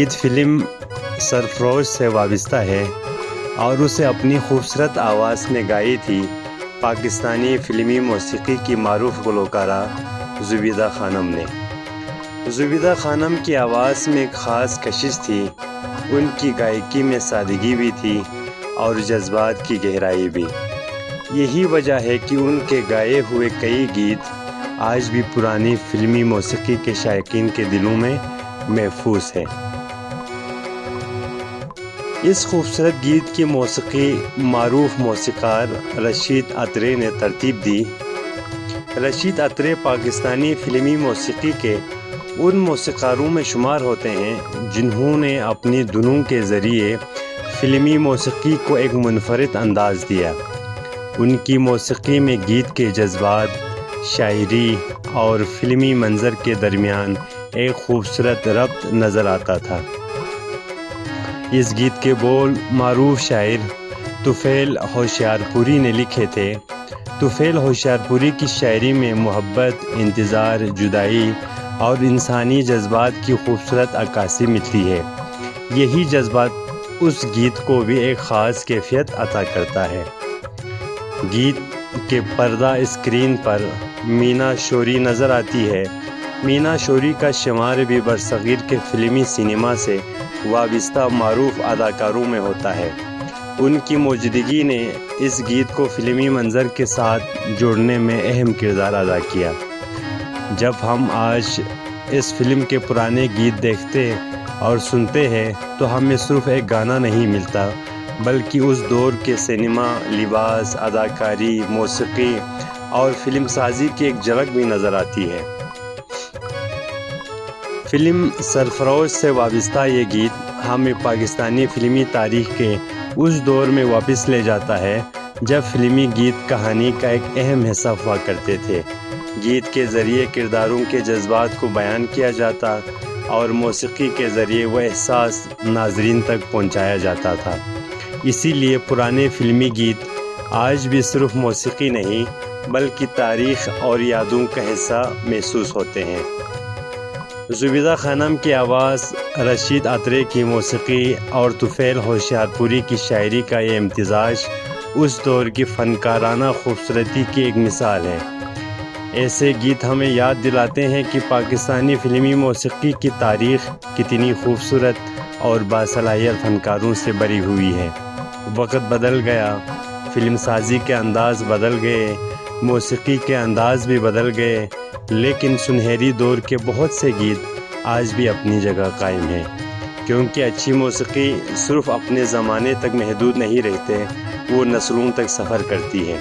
گیت فلم سرفروش سے وابستہ ہے اور اسے اپنی خوبصورت آواز میں گائی تھی پاکستانی فلمی موسیقی کی معروف گلوکارہ زبیدہ خانم نے۔ زبیدہ خانم کی آواز میں ایک خاص کشش تھی، ان کی گائیکی میں سادگی بھی تھی اور جذبات کی گہرائی بھی۔ یہی وجہ ہے کہ ان کے گائے ہوئے کئی گیت آج بھی پرانی فلمی موسیقی کے شائقین کے دلوں میں محفوظ ہیں۔ اس خوبصورت گیت کی موسیقی معروف موسیقار رشید اترے نے ترتیب دی۔ رشید اترے پاکستانی فلمی موسیقی کے ان موسیقاروں میں شمار ہوتے ہیں جنہوں نے اپنی دھنوں کے ذریعے فلمی موسیقی کو ایک منفرد انداز دیا۔ ان کی موسیقی میں گیت کے جذبات، شاعری اور فلمی منظر کے درمیان ایک خوبصورت ربط نظر آتا تھا۔ اس گیت کے بول معروف شاعر طفیل ہوشیارپوری نے لکھے تھے۔ طفیل ہوشیارپوری کی شاعری میں محبت، انتظار، جدائی اور انسانی جذبات کی خوبصورت عکاسی ملتی ہے۔ یہی جذبات اس گیت کو بھی ایک خاص کیفیت عطا کرتا ہے۔ گیت کے پردہ اسکرین پر مینا شوری نظر آتی ہے۔ مینا شوری کا شمار بھی برصغیر کے فلمی سینما سے وابستہ معروف اداکاروں میں ہوتا ہے۔ ان کی موجودگی نے اس گیت کو فلمی منظر کے ساتھ جوڑنے میں اہم کردار ادا کیا۔ جب ہم آج اس فلم کے پرانے گیت دیکھتے اور سنتے ہیں تو ہمیں صرف ایک گانا نہیں ملتا، بلکہ اس دور کے سینما، لباس، اداکاری، موسیقی اور فلم سازی کی ایک جھلک بھی نظر آتی ہے۔ فلم سرفروش سے وابستہ یہ گیت ہمیں پاکستانی فلمی تاریخ کے اس دور میں واپس لے جاتا ہے جب فلمی گیت کہانی کا ایک اہم حصہ ہوا کرتے تھے۔ گیت کے ذریعے کرداروں کے جذبات کو بیان کیا جاتا اور موسیقی کے ذریعے وہ احساس ناظرین تک پہنچایا جاتا تھا۔ اسی لیے پرانے فلمی گیت آج بھی صرف موسیقی نہیں بلکہ تاریخ اور یادوں کا حصہ محسوس ہوتے ہیں۔ زبیدہ خانم کی آواز، رشید اترے کی موسیقی اور طفیل ہوشیارپوری کی شاعری کا یہ امتزاج اس دور کی فنکارانہ خوبصورتی کی ایک مثال ہے۔ ایسے گیت ہمیں یاد دلاتے ہیں کہ پاکستانی فلمی موسیقی کی تاریخ کتنی خوبصورت اور باصلاحیت فنکاروں سے بھری ہوئی ہے۔ وقت بدل گیا، فلم سازی کے انداز بدل گئے، موسیقی کے انداز بھی بدل گئے، لیکن سنہری دور کے بہت سے گیت آج بھی اپنی جگہ قائم ہیں، کیونکہ اچھی موسیقی صرف اپنے زمانے تک محدود نہیں رہتے، وہ نسلوں تک سفر کرتی ہے۔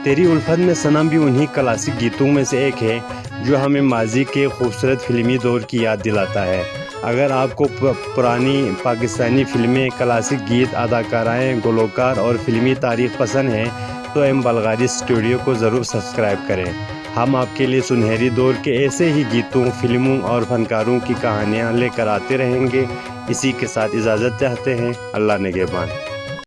تیری الفت میں صنم بھی انہی کلاسک گیتوں میں سے ایک ہے جو ہمیں ماضی کے خوبصورت فلمی دور کی یاد دلاتا ہے۔ اگر آپ کو پرانی پاکستانی فلمیں، کلاسک گیت، اداکارائیں، گلوکار اور فلمی تاریخ پسند ہیں تو ایم بلغاری اسٹوڈیو کو ضرور سبسکرائب کریں۔ ہم آپ کے لیے سنہری دور کے ایسے ہی گیتوں، فلموں اور فنکاروں کی کہانیاں لے کر آتے رہیں گے۔ اسی کے ساتھ اجازت چاہتے ہیں۔ اللہ نگہبان۔